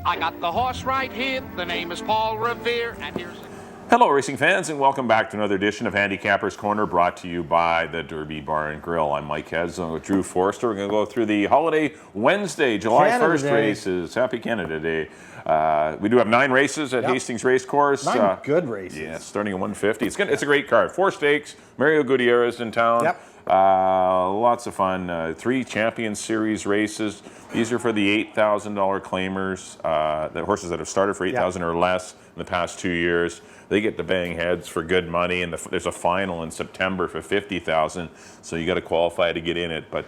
I got the horse right here. The name is Paul Revere, and here's... Hello, racing fans, and welcome back to another edition of Handicapper's Corner, brought to you by the Derby Bar and Grill. I'm Mike Hez with Drew Forster. We're going to go through the holiday Wednesday, July 1st races. Happy Canada Day. We do have 9 races at Hastings Racecourse. 9 good races. Yeah, starting at 150. It's a great card. 4 stakes. Mario Gutierrez in town. Yep. Lots of fun. 3 Champion Series races. These are for the $8,000 claimers, the horses that have started for $8,000 or less in the past 2 years. They get to bang heads for good money, and there's a final in September for $50,000. So you got to qualify to get in it. But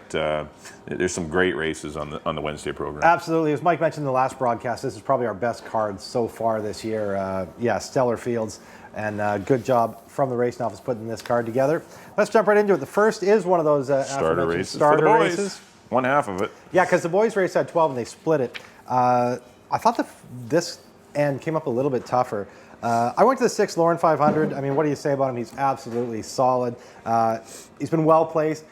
there's some great races on the Wednesday program. Absolutely, as Mike mentioned in the last broadcast, this is probably our best card so far this year. Stellar fields, and good job from the racing office putting this card together. Let's jump right into it. The first is one of those starter races. Starter races. One half of it. Yeah, because the boys race had 12 and they split it. I thought this end came up a little bit tougher. I went to the 6 Lauren 500. I mean, what do you say about him? He's absolutely solid. He's been well placed.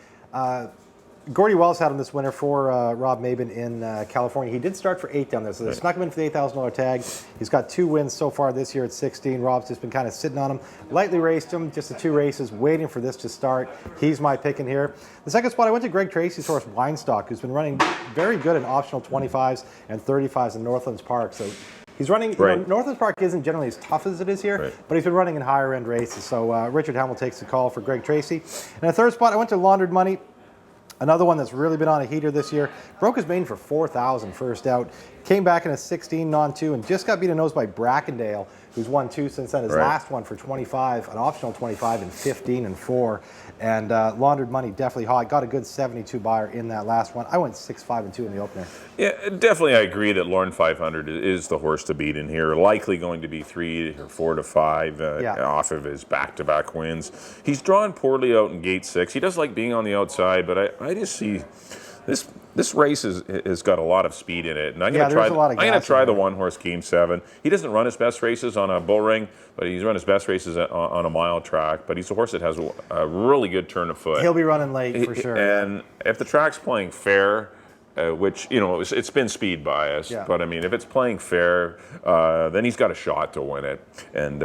Gordy Wells had him this winter for Rob Mabin in California. He did start for 8 down there, so they snuck him in for the $8,000 tag. He's got 2 wins so far this year at 16. Rob's just been kind of sitting on him. Lightly raced him, just the 2 races, waiting for this to start. He's my pick in here. The second spot, I went to Greg Tracy's horse, Weinstock, who's been running very good in optional 25s and 35s in Northlands Park. So he's running, Northlands Park isn't generally as tough as it is here, but he's been running in higher end races. So Richard Hamill takes the call for Greg Tracy. And the third spot, I went to Laundered Money. Another one that's really been on a heater this year. Broke his main for 4,000 first out. Came back in a 16 non-2 and just got beat a nose by Brackendale, who's won 2 since then. His last one for 25, an optional 25 in 15 and 4. And Laundered Money definitely hot. Got a good 72 buyer in that last one. I went 6, 5, and 2 in the opener. Yeah, definitely I agree that Lauren 500 is the horse to beat in here. Likely going to be 3 or 4 to 5 off of his back-to-back wins. He's drawn poorly out in gate 6. He does like being on the outside, but I just see this race has got a lot of speed in it, and I'm going to try the one horse Game 7. He doesn't run his best races on a bull ring, but he's run his best races on a mile track. But he's a horse that has a really good turn of foot. He'll be running late for sure. And if the track's playing fair, which, you know, it's been speed biased, but I mean, if it's playing fair, then he's got a shot to win it, and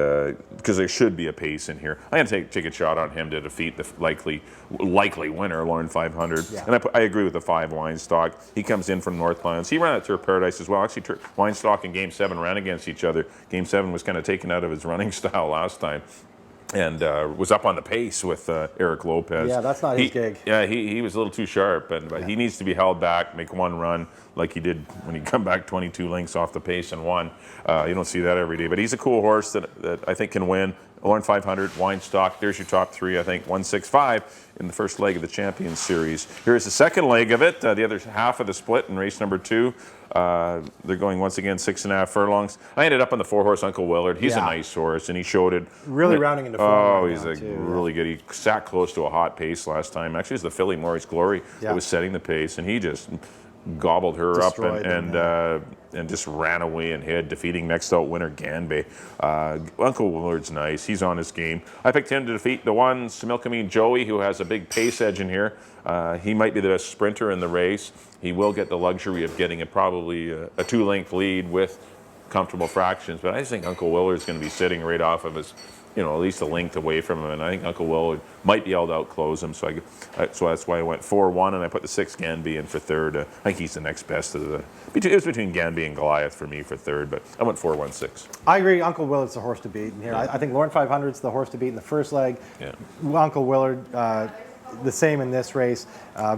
because there should be a pace in here. I'm going to take a shot on him to defeat the likely winner, Lauren 500. And I agree with the 5 Weinstock. He comes in from Northlands. He ran at Turf Paradise as well. Actually, Weinstock and Game 7 ran against each other. Game 7 was kind of taken out of his running style last time, and was up on the pace with Eric Lopez. Yeah, that's not his gig. Yeah, he was a little too sharp, but he needs to be held back, make one run like he did when he come back 22 lengths off the pace and won. You don't see that every day, but he's a cool horse that I think can win. Lauren 500, Weinstock, there's your top 3, I think, 165 in the first leg of the Champions Series. Here's the second leg of it, the other half of the split in race number 2. They're going once again 6.5 furlongs. I ended up on the 4 horse Uncle Willard. He's a nice horse, and he showed it. Really rounding into form. Oh, he's really good. He sat close to a hot pace last time. Actually, it was the filly Maurice Glory that was setting the pace, and he just gobbled her up and just ran away and hid, defeating next out winner Ganbei. Uncle Willard's nice. He's on his game. I picked him to defeat the one Similkameen Joey, who has a big pace edge in here. He might be the best sprinter in the race. He will get the luxury of getting probably a 2-length lead with comfortable fractions, but I just think Uncle Willard's going to be sitting right off of his, at least a length away from him, and I think Uncle Willard might be able to outclose him, so that's why I went 4-1, and I put the 6 Ganbei in for third. I think he's the next best of the... It was between Ganbei and Goliath for me for third, but I went 4-1-6. I agree. Uncle Willard's the horse to beat in here. I think Lauren 500's the horse to beat in the first leg. Uncle Willard, the same in this race.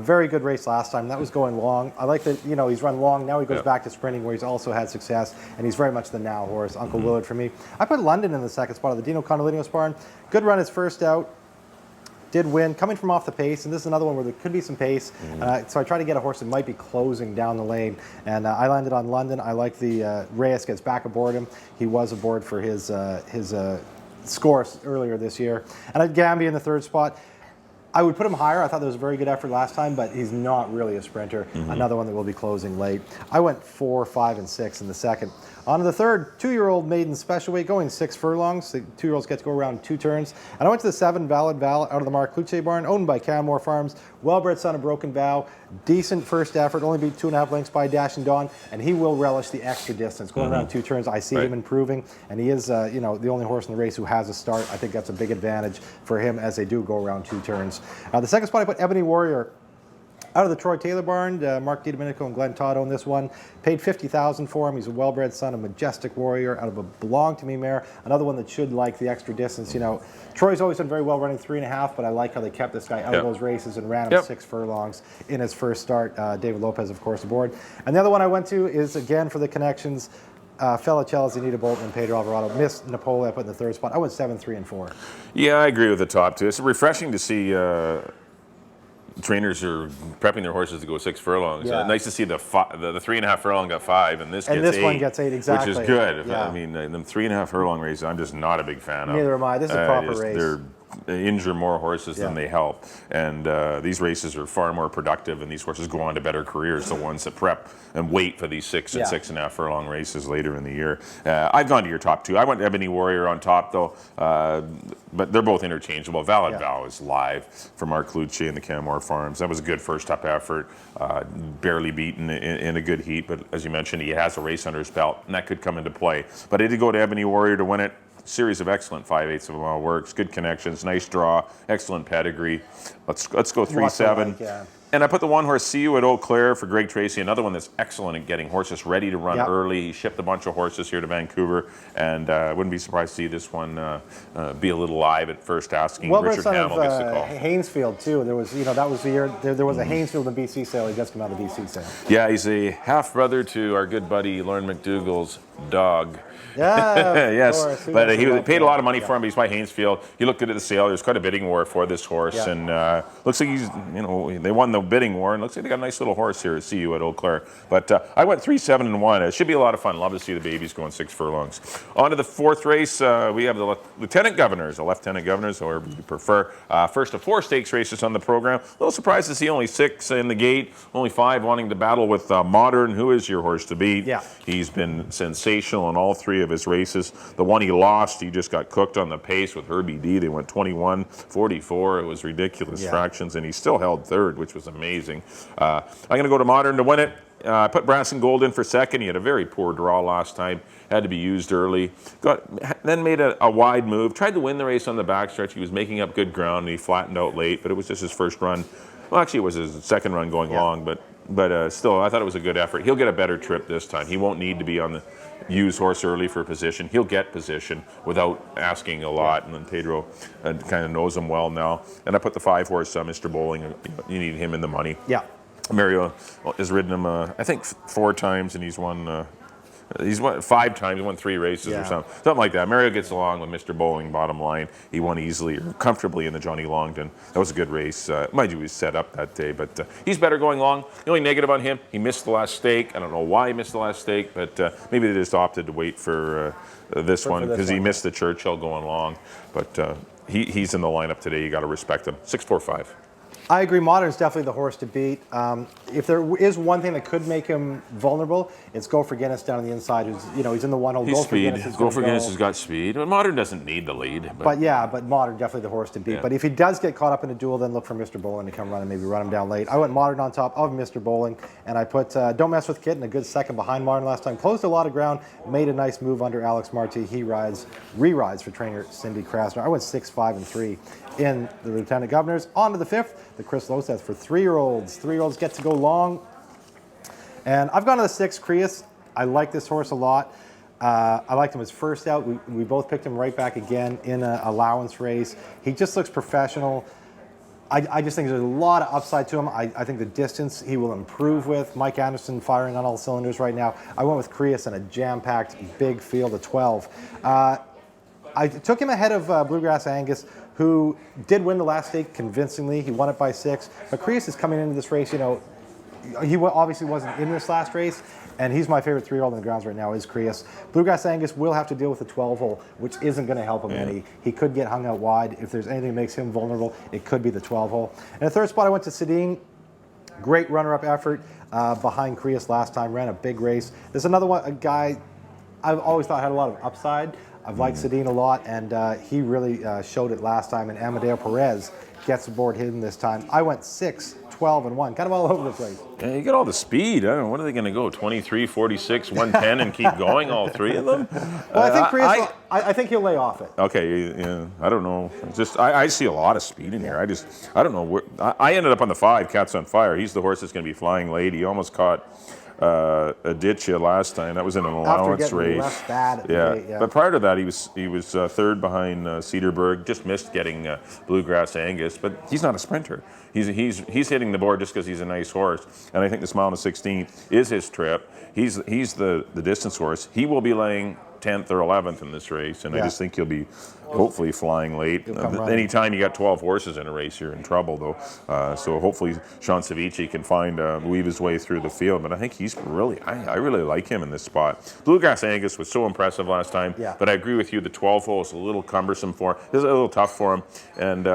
Very good race last time. That was going long. I like that, he's run long. Now he goes back to sprinting, where he's also had success, and he's very much the now horse, Uncle Willard for me. I put London in the second spot of the Dino Condolinos barn. Good run his first out. Did win, coming from off the pace, and this is another one where there could be some pace. So I tried to get a horse that might be closing down the lane, and I landed on London. I like the Reyes gets back aboard him. He was aboard for his score earlier this year. And I had Ganbei in the third spot. I would put him higher. I thought there was a very good effort last time, but he's not really a sprinter. Another one that will be closing late. I went 4, 5, and 6 in the second. On to the third, 2-year-old maiden special weight, going 6 furlongs. The 2-year-olds get to go around 2 turns. And I went to the 7, Valid Val, out of the Mark Cluche barn, owned by Canmore Farms. Well-bred son of Broken Bow. Decent first effort, only beat 2.5 lengths by Dashing Dawn, and he will relish the extra distance. Going around 2 turns, I see him improving, and he is, the only horse in the race who has a start. I think that's a big advantage for him as they do go around 2 turns. The second spot, I put Ebony Warrior. Out of the Troy Taylor barn, Mark DiDomenico and Glenn Todd own this one. Paid $50,000 for him. He's a well-bred son of Majestic Warrior out of a Belong to Me mare. Another one that should like the extra distance. Troy's always done very well running 3.5, but I like how they kept this guy out of those races and ran him 6 furlongs in his first start. David Lopez, of course, aboard. And the other one I went to is, again, for the connections, Felicellis, Anita Bolton, and Pedro Alvarado. Missed Napoli, I put in the third spot. I went 7, 3, and 4. Yeah, I agree with the top 2. It's refreshing to see trainers are prepping their horses to go 6 furlongs. Nice to see the 3.5 furlong got 5, and this one gets 8, exactly. Which is good. I mean, them 3.5 furlong races, I'm just not a big fan of. Neither am I. This is a proper race. They injure more horses than they help, and these races are far more productive, and these horses go on to better careers, the ones that prep and wait for these 6 and 6.5 furlong races later in the year. I've gone to your top 2. I went Ebony Warrior on top, though, but they're both interchangeable. Valid Val is live for Mark Cluche and the Canmore Farms. That was a good first-up effort, barely beaten in a good heat, but as you mentioned, he has a race under his belt, and that could come into play. But I did go to Ebony Warrior to win it. Series of excellent 5/8 of a mile works, good connections, nice draw, excellent pedigree. Let's go 3-7. And I put the one horse See You at Eau Claire for Greg Tracy, another one that's excellent at getting horses ready to run early. He shipped a bunch of horses here to Vancouver, and I wouldn't be surprised to see this one be a little live at first asking. Richard Hamill gets the call. Haynesfield too. There was, that was the year there was a Haynesfield and BC sale. He just came out of the BC sale. Yeah, he's a half brother to our good buddy Lauren McDougall's dog. Yeah, yes, but he paid a lot of money for him. He's by Haynesfield. He looked good at the sale. There's quite a bidding war for this horse, and looks like he's, they won the bidding war, and looks like they got a nice little horse here at See You at Eau Claire. But I went 3, 7, and 1. It should be a lot of fun. Love to see the babies going 6 furlongs. On to the 4th race. We have the Lieutenant Governors, however you prefer. First of 4 stakes races on the program. A little surprised to see only 6 in the gate, only 5 wanting to battle with Modern, who is your horse to beat. Yeah. He's been sensational in all 3 of his races. The one he lost, he just got cooked on the pace with Herbie D. They went 21-44. It was ridiculous fractions, and he still held 3rd, which was amazing. I'm going to go to Modern to win it. I put Brass and Gold in for 2nd. He had a very poor draw last time. Had to be used early. Then made a wide move. Tried to win the race on the backstretch. He was making up good ground, and he flattened out late, but it was just his first run. Well, actually, it was his second run going long, but still, I thought it was a good effort. He'll get a better trip this time. He won't need to be on the use horse early for position. He'll get position without asking a lot, and then Pedro kind of knows him well now. And I put the 5 horse, Mr. Bowling. You need him in the money. Yeah. Mario has ridden him, I think, 4 times, and he's won. He's won 5 times. He won 3 races or something like that. Mario gets along with Mr. Bowling. Bottom line, he won easily or comfortably in the Johnny Longden. That was a good race. Mind you, he was set up that day, but he's better going long. The only negative on him, he missed the last stake. I don't know why he missed the last stake, but maybe they just opted to wait for this one because he missed the Churchill going long. But he's in the lineup today. You got to respect him. 6-4-5. I agree. Modern's definitely the horse to beat. If there is one thing that could make him vulnerable, it's Go for Guinness down on the inside. Who's, he's in the one hole. He's speed. Go for Guinness has got speed. But Modern doesn't need the lead. But Modern definitely the horse to beat. Yeah. But if he does get caught up in a duel, then look for Mr. Bowling to come run and maybe run him down late. I went Modern on top of Mr. Bowling, and I put Don't Mess with Kitten, a good second behind Modern last time. Closed a lot of ground, made a nice move under Alex Marti. He re-rides for trainer Cindy Krasner. I went 6, 5, and 3 in the Lieutenant Governors. On to the 5th, the Chris Loseth for 3-year-olds. 3-year-olds get to go long. And I've gone to the 6, Creus. I like this horse a lot. I liked him his first out. We both picked him right back again in an allowance race. He just looks professional. I just think there's a lot of upside to him. I think the distance he will improve with. Mike Anderson firing on all cylinders right now. I went with Creus in a jam-packed big field of 12. I took him ahead of Bluegrass Angus, who did win the last stake convincingly. He won it by 6. But Creus is coming into this race, he obviously wasn't in this last race, And he's my favorite 3-year-old in the grounds right now is Creus. Bluegrass Angus will have to deal with the 12-hole, which isn't going to help him any. He could get hung out wide. If there's anything that makes him vulnerable, it could be the 12-hole. In the third spot, I went to Sedin. Great runner-up effort behind Creus last time. Ran a big race. There's another one, a guy I've always thought had a lot of upside. I've liked Sedin a lot, and he really showed it last time. And Amadeo Perez gets aboard him this time. I went 6, 12, and 1, kind of all over the place. Yeah, you got all the speed. I don't know, what are they going to go? 23, 46, 110, and keep going, all three of them? Well, I think Creus, I think he'll lay off it. Okay, yeah, I don't know. Just I see a lot of speed in here. I don't know where. I ended up on the 5, Cats on Fire. He's the horse that's going to be flying late. He almost caught a ditch last time. That was in an allowance race. Left bad at the gate, But prior to that, he was third behind Cedarburg. Just missed getting Bluegrass Angus, but he's not a sprinter. He's hitting the board just because he's a nice horse, and I think the Smile on the 16th is his trip. He's the distance horse. He will be laying 10th or 11th in this race, and I just think he'll be hopefully flying late. Anytime you got 12 horses in a race, you're in trouble, though. So hopefully Sean Savici can weave his way through the field. But I think he's really, I really like him in this spot. Bluegrass Angus was so impressive last time, but I agree with you. The 12 hole is a little cumbersome for him. It's a little tough for him, and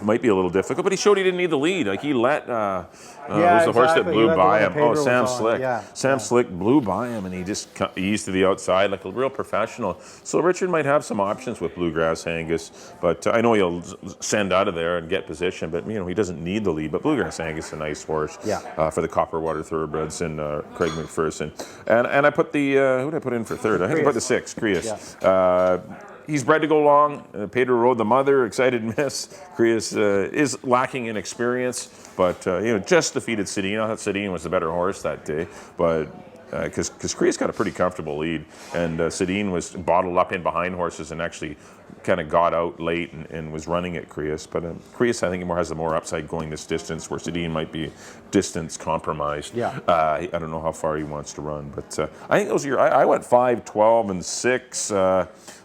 might be a little difficult, but he showed he didn't need the lead. Like he let who's the horse that blew by him? Oh, Sam Slick. Sam Slick blew by him, and he just eased to the outside like a real professional. So Richard might have some options with Bluegrass Angus, but I know he'll send out of there and get position. But he doesn't need the lead. But Bluegrass Angus is a nice horse for the Copperwater Thoroughbreds and Craig McPherson. And I put the who did I put in for third? I think I put the 6, Creus. He's bred to go long. Pedro rode the mother. Excited Miss. Creus is lacking in experience, but just defeated Sedin. I thought Sedin was the better horse that day, but because Creus got a pretty comfortable lead, and Sedin was bottled up in behind horses and actually kind of got out late and was running at Creus. But Creus, I think, has the more upside going this distance, where Sedin might be distance compromised. I don't know how far he wants to run, but I think those are I went 5, 12, and 6.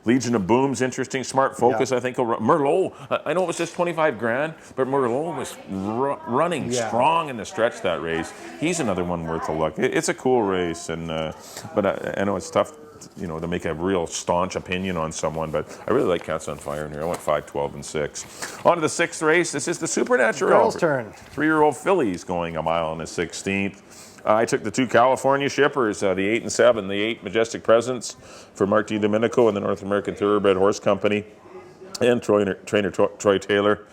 Legion of Boom's interesting. Smart Focus, I think. Merlot, I know it was just 25 grand, but Merlot was running strong in the stretch that race. He's another one worth a look. It's a cool race, and but I know it's tough, to make a real staunch opinion on someone, but I really like Cats on Fire in here. I went 5, 12, and 6. On to the 6th race. This is the Supernatural. Girls' turn. 3-year-old fillies going a mile on the 16th. I took the 2 California shippers, the 8 and 7, the 8 Majestic Presence for Mark D. Domenico and the North American Thoroughbred Horse Company, and trainer Troy Taylor.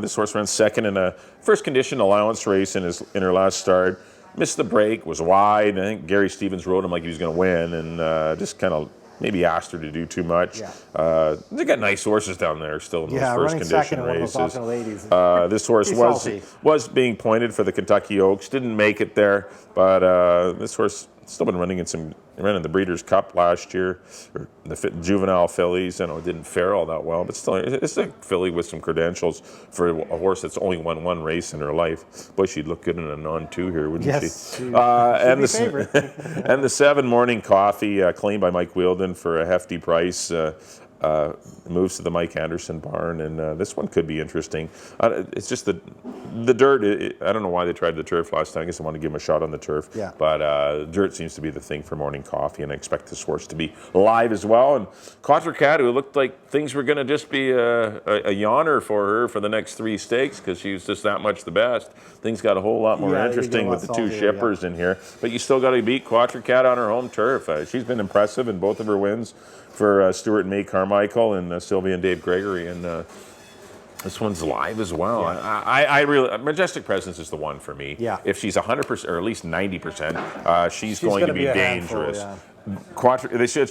This horse ran second in a first condition allowance race in her last start. Missed the break, was wide. I think Gary Stevens rode him like he was going to win, and just kind of maybe asked her to do too much. They got nice horses down there still in those first condition races. This horse was being pointed for the Kentucky Oaks, didn't make it there, but this horse still been running ran in the Breeders' Cup last year, or the juvenile fillies. I know it didn't fare all that well, but still, it's a filly with some credentials for a horse that's only won 1 race in her life. Boy, she'd look good in a non-2 here, wouldn't she? And the 7 Morning Coffee, claimed by Mike Wheeldon for a hefty price. Moves to the Mike Anderson barn, and this one could be interesting. It's just the dirt. I don't know why they tried the turf last time. I guess I want to give him a shot on the turf. But dirt seems to be the thing for Morning Coffee, and I expect this horse to be live as well. And Quatre Cat, who looked like things were going to just be a yawner for her for the next 3 stakes because she was just that much the best. Things got a whole lot more interesting with the 2 shippers in here. But you still got to beat Quatre Cat on her home turf. She's been impressive in both of her wins for Stuart and May Carmichael and Sylvia and Dave Gregory, and this one's live as well. I really, Majestic Presence is the one for me. If she's 100% or at least 90%, she's going to be dangerous.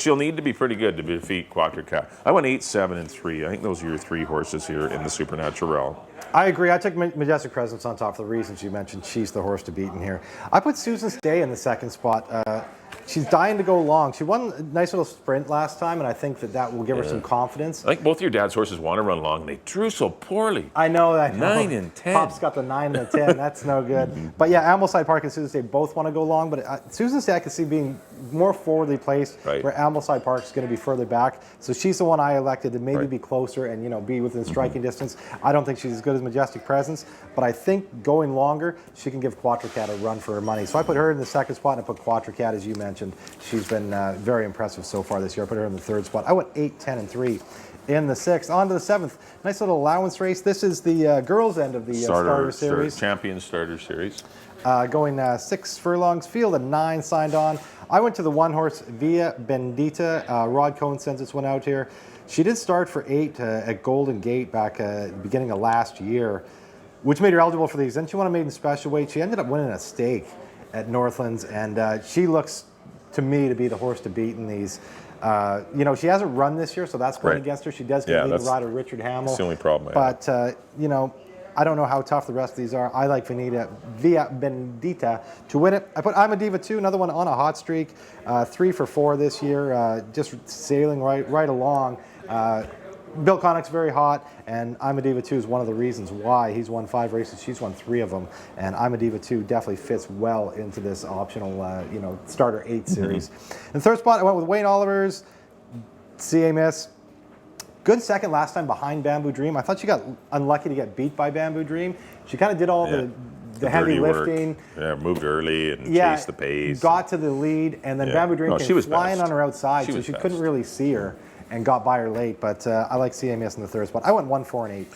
She'll need to be pretty good to defeat Quatre Cat. I went 8, 7, and 3. I think those are your 3 horses here in the Supernatural. I agree. I took Majestic Presence on top for the reasons you mentioned. She's the horse to beat in here. I put Susan Stay in the 2nd spot. She's dying to go long. She won a nice little sprint last time, and I think that will give her some confidence. I think both of your dad's horses want to run long, and they drew so poorly. I know that. 9 and 10. Pop's got the 9 and the 10. That's no good. But yeah, Ambleside Park and Susan Stay both want to go long, but Susan Stay I can see being more forwardly placed, Right. where Ambleside Park is going to be further back. So she's the one I elected to maybe Right. be closer and, you know, be within striking distance. I don't think she's as good as Majestic Presence, but I think going longer, she can give Quatracat a run for her money. So I put her in the second spot, and I put Quatracat, as you mentioned. She's been very impressive so far this year. I put her in the third spot. I went 8, 10, and 3 in the sixth. On to the seventh. Nice little allowance race. This is the girls' end of the starter series. Champion Starter Series. Going 6 furlongs, field of 9 signed on. I went to the one horse Via Bendita. Rod Cohen sends this one out here. She did start for 8 at Golden Gate back at the beginning of last year, which made her eligible for these. Then she won a maiden special weight. She ended up winning a stake at Northlands, and she looks to me to be the horse to beat in these. You know, she hasn't run this year, so that's going Right. against her. She does get leading rider Richard Hamill. That's the only problem I have. But, you know, I don't know how tough the rest of these are. I like Via Bendita to win it. I put I'm a Diva 2, another one on a hot streak. 3 for 4 this year, just sailing right along. Bill Connick's very hot, and I'm a Diva 2 is one of the reasons why. He's won 5 races, she's won 3 of them, and I'm a Diva 2 definitely fits well into this optional, you know, starter 8 series. In third spot, I went with Wayne Oliver's CA Miss. Good second last time behind Bamboo Dream. I thought she got unlucky to get beat by Bamboo Dream. She kind of did all the heavy dirty work. lifting. Yeah, moved early and chased the pace. Got to the lead, and then Bamboo Dream she came was flying best. on her outside, She so was she best. couldn't really see her and got by her late. But I like CMS in the third spot. I went 1, 4, and 8.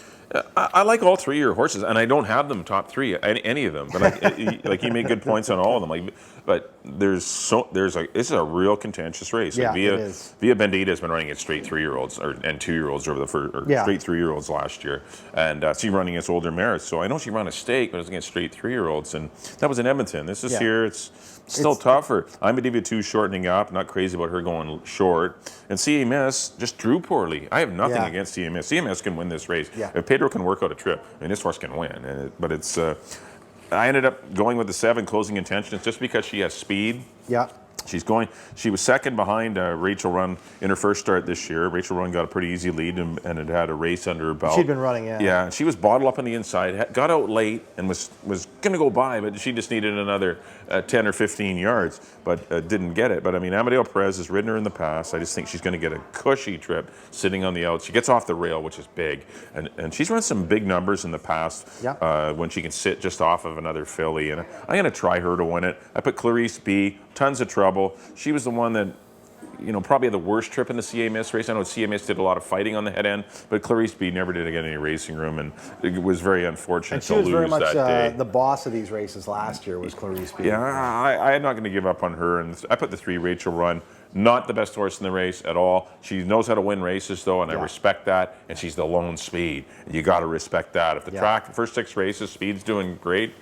I like all 3 of your horses, and I don't have them top 3, any of them. But like you made good points on all of them. Like, but this is a real contentious race. Yeah, Like it is. Via Bendita has been running against straight 3-year-olds and 2-year-olds over the first, straight 3-year-olds last year, and she's running against older mares. So I know she ran a stake, but it was against straight 3-year-olds, and that was in Edmonton. This is here. It's still tougher. I'm a Diva 2 shortening up. Not crazy about her going short. And CMS just drew poorly. I have nothing against CMS. CMS can win this race. Yeah. If Pedro can work out a trip, I mean, this horse can win. But it's. I ended up going with the 7 closing intentions just because she has speed. Yeah. She was second behind Rachel Run in her first start this year. Rachel Run got a pretty easy lead and it had a race under her belt. She'd been running, Yeah, she was bottled up on the inside, got out late and was going to go by, but she just needed another 10 or 15 yards, but didn't get it. But I mean, Amadeo Perez has ridden her in the past. I just think she's going to get a cushy trip sitting on the outs. She gets off the rail, which is big, and she's run some big numbers in the past when she can sit just off of another filly. And I'm going to try her to win it. I put Clarice B. Tons of trouble. She was the one that, you know, probably had the worst trip in the CMS race. I know CMS did a lot of fighting on the head end, but Clarice B never did get any racing room, and it was very unfortunate to lose that day. She was very much the boss of these races last year was Clarice B. Yeah, I'm not going to give up on her, and I put the 3 Rachel Run. Not the best horse in the race at all. She knows how to win races, though, and I respect that. And she's the lone speed. You got to respect that. If the track, the first 6 races, speed's doing great,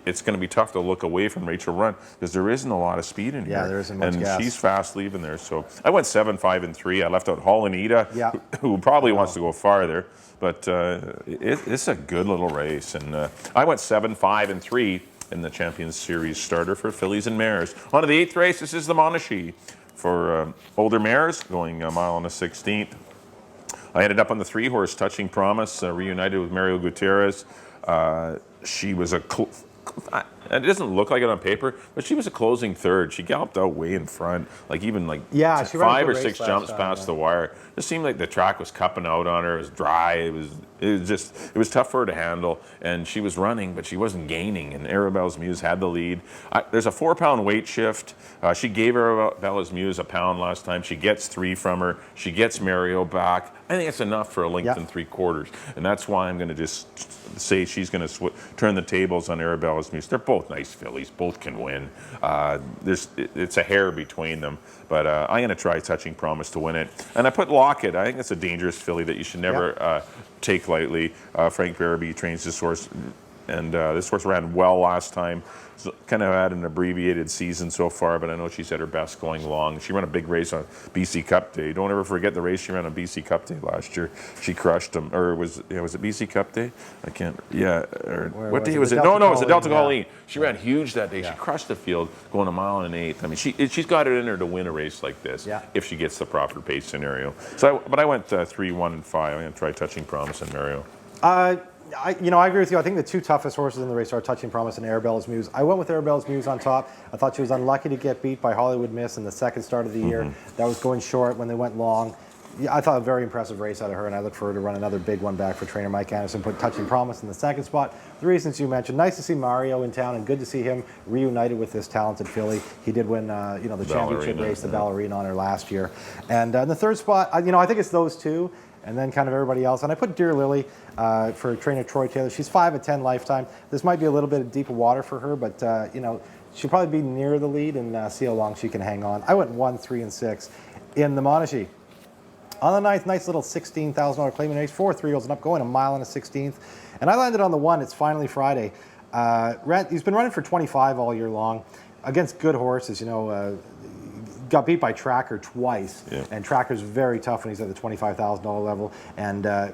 it's going to be tough to look away from Rachel Run because there isn't a lot of speed in here. Yeah, there isn't much gas. And she's fast leaving there. So I went 7, 5, and 3. I left out Hall Anita, who probably wants to go farther. But it's a good little race. And I went 7, 5, and 3 in the Champions Series starter for fillies and mares. On to the 8th race. This is the Monarchy for older mares, going a mile and a 16th. I ended up on the 3-horse Touching Promise, reunited with Mario Gutierrez. She was it doesn't look like it on paper, but she was a closing third. She galloped out way in front, she 5 or 6 jumps past the wire. It seemed like the track was cupping out on her. It was dry. It was tough for her to handle, and she was running, but she wasn't gaining. And Arabella's Muse had the lead. There's a 4-pound weight shift. She gave Arabella's Muse a pound last time. She gets 3 from her. She gets Mario back. I think it's enough for a length and 3/4, and that's why I'm going to just say she's going to turn the tables on Arabella's Muse. They're both nice fillies. Both can win. It's a hair between them, but I'm going to try Touching Promise to win it. And I put Lockett. I think it's a dangerous filly that you should never take lightly. Frank Barabee trains this horse, and this horse ran well last time. Kind of had an abbreviated season so far, but I know she's at her best going long. She ran a big race on BC Cup Day. Don't ever forget the race she ran on BC Cup Day last year. She crushed them. Or was it BC Cup Day? I can't. Yeah. What day was it? No, it was the Delta Colleen. She ran huge that day. She crushed the field going a mile and 1/8. I mean, she's got it in her to win a race like this if she gets the proper pace scenario. But I went 3, 1, and 5. I'm going to try Touching Promise and Mario. I agree with you. I think the two toughest horses in the race are Touching Promise and Arabella's Muse. I went with Arabella's Muse on top. I thought she was unlucky to get beat by Hollywood Miss in the second start of the year. That was going short when they went long. Yeah, I thought a very impressive race out of her, and I look for her to run another big one back for trainer Mike Anderson. Put Touching Promise in the second spot. The reasons you mentioned. Nice to see Mario in town, and good to see him reunited with this talented filly. He did win, the championship race, the Ballerina, on her last year. And in the third spot, I think it's those two, and then kind of everybody else. And I put Dear Lily for trainer Troy Taylor. She's 5 at 10 lifetime. This might be a little bit of deeper water for her, but she'll probably be near the lead and see how long she can hang on. I went 1, 3, and 6 in the Monarchy. On the ninth, nice little $16,000 claiming race, 4 3-year-olds and up, going a mile and a 16th. And I landed on the 1, It's Finally Friday. He's been running for 25 all year long against good horses, got beat by Tracker twice. Yeah. And Tracker's very tough when he's at the $25,000 level. And,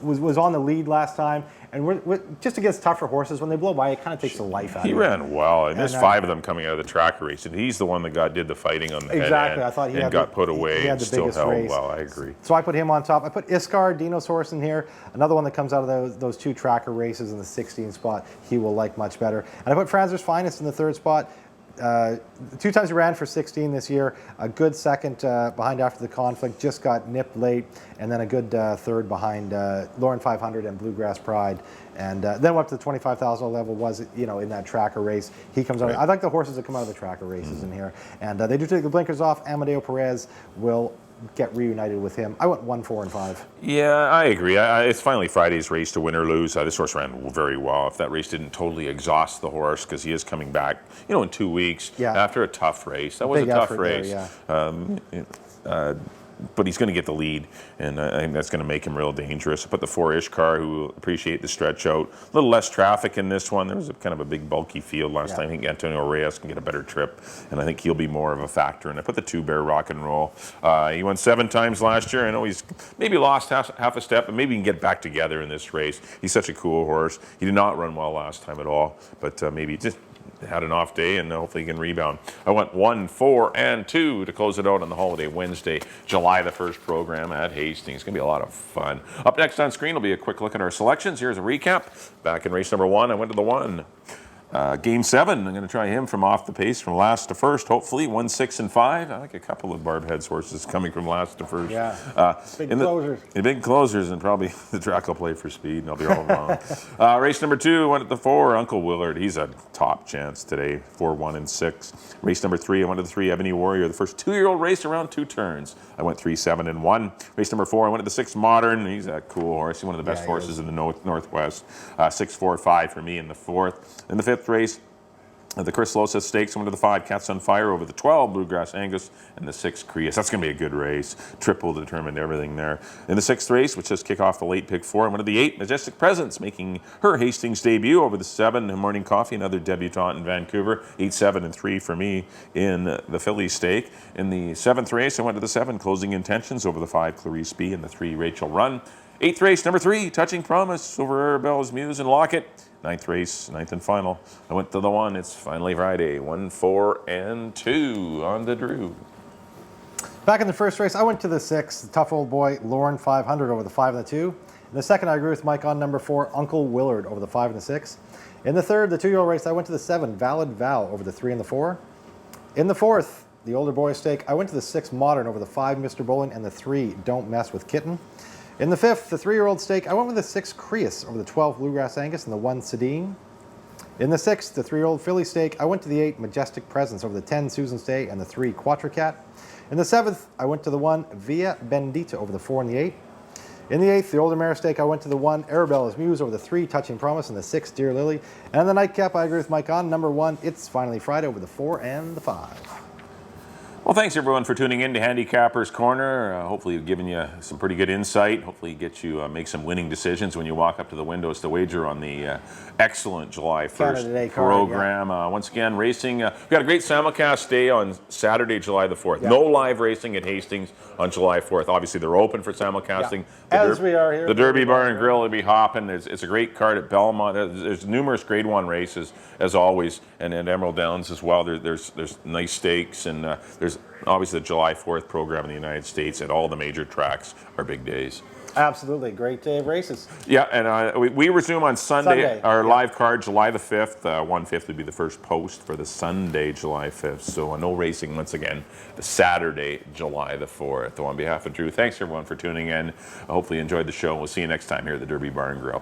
was on the lead last time. And we're just against tougher horses, when they blow by, it kind of takes the life out of him. He ran well. I missed 5 of them coming out of the Tracker race, and he's the one that did the fighting on the head end. I thought he got put away. He had the still biggest held race. well. I agree. So I put him on top. I put Iskar, Dino's horse, in here. Another one that comes out of those 2 Tracker races in the 16 spot. He will like much better. And I put Franzer's Finest in the 3rd spot. 2 times he ran for 16 this year. A good second behind After the Conflict, just got nipped late, and then a good third behind Lauren 500 and Bluegrass Pride. And then up to the $25,000 level was, in that Tracker race. He comes out. I like the horses that come out of the Tracker races in here. And they do take the blinkers off. Amadeo Perez will get reunited with him. I went 1, 4, and 5. Yeah, I agree. It's Finally Friday's race to win or lose. This horse ran very well. If that race didn't totally exhaust the horse, because he is coming back, in 2 weeks after a tough race. That was a tough race. But he's going to get the lead, and I think that's going to make him real dangerous. I put the 4-ish car, who will appreciate the stretch out. A little less traffic in this one. There was kind of a big, bulky field last time. I think Antonio Reyes can get a better trip, and I think he'll be more of a factor. And I put the 2 Bear Rock and Roll. He won 7 times last year. I know he's maybe lost half a step, but maybe he can get back together in this race. He's such a cool horse. He did not run well last time at all, but maybe just had an off day, and hopefully he can rebound. I went 1, 4, and 2 to close it out on the holiday Wednesday, July the 1st program at Hastings. It's going to be a lot of fun. Up next on screen will be a quick look at our selections. Here's a recap. Back in race number 1, I went to the 1. Game 7, I'm going to try him from off the pace, from last to first, hopefully. 1, 6, and 5. I like a couple of Barb Heads horses coming from last to first. Yeah, big closers. Big closers, and probably the track will play for speed, and I'll be all wrong. Race number 2, went at the 4, Uncle Willard. He's a top chance today, 4, 1, and 6. Race number 3, I went to the 3, Ebony Warrior, the first 2-year-old race around 2 turns. I went 3, 7, and 1. Race number 4, I went to the 6, Modern. He's a cool horse. He's one of the best horses in the Northwest. 6, 4, 5 for me in the 4th. In the 5th race, the Chris Losa Stakes, went to the 5, Cats on Fire, over the 12, Bluegrass Angus, and the 6, Creus. That's going to be a good race. Triple determined everything there. In the 6th race, which just kick off the late pick 4, I went to the 8, Majestic Presence, making her Hastings debut, over the 7, Morning Coffee, another debutante in Vancouver. 8, 7, and 3 for me in the Philly Stake. In the 7th race, I went to the 7, Closing Intentions, over the 5, Clarice B, and the 3, Rachel Run. 8th race, number 3, Touching Promise, over Arabella's Muse and Locket. 9th race, 9th and final. I went to the 1, It's Finally Friday. 1, 4, and 2 on the Drew. Back in the first race, I went to the 6, the tough old boy, Lauren 500, over the 5 and the 2. In the second, I agree with Mike on number 4, Uncle Willard, over the 5 and the 6. In the third, the 2-year-old race, I went to the 7, Valid Val, over the 3 and the 4. In the 4th, the older boy stake, I went to the 6, Modern, over the 5, Mr. Bowling, and the 3, Don't Mess with Kitten. In the 5th, the 3-year-old stake, I went with the 6, Creus, over the 12, Bluegrass Angus, and the 1, Sedine. In the 6th, the 3-year-old filly stake, I went to the 8, Majestic Presence, over the 10, Susan Stay, and the 3, Quatracat. In the 7th, I went to the 1, Via Bendita, over the 4 and the 8. In the 8th, the older mare stake, I went to the 1, Arabella's Muse, over the 3, Touching Promise, and the 6, Dear Lily. And in the nightcap, I agree with Mike on number 1, It's Finally Friday, over the 4 and the 5. Well, thanks everyone for tuning in to Handicapper's Corner. Hopefully we've given you some pretty good insight. Hopefully get you make some winning decisions when you walk up to the windows to wager on the excellent July 1st program. Once again, racing. We've got a great simulcast day on Saturday, July the 4th. No live racing at Hastings on July 4th. Obviously, they're open for simulcasting. As we are here. The Derby Bar and Grill will be hopping. It's a great card at Belmont. There's numerous Grade 1 races, as always, and at Emerald Downs as well. There's nice stakes, and there's obviously the July 4th program in the United States, and all the major tracks are big days. Absolutely. Great day of races. Yeah, and we resume on Sunday. Our live card, July the 5th. 1/5 would be the first post for the Sunday, July 5th. So no racing once again. The Saturday, July the 4th. So on behalf of Drew, thanks everyone for tuning in. I hopefully you enjoyed the show. We'll see you next time here at the Derby Bar and Grill.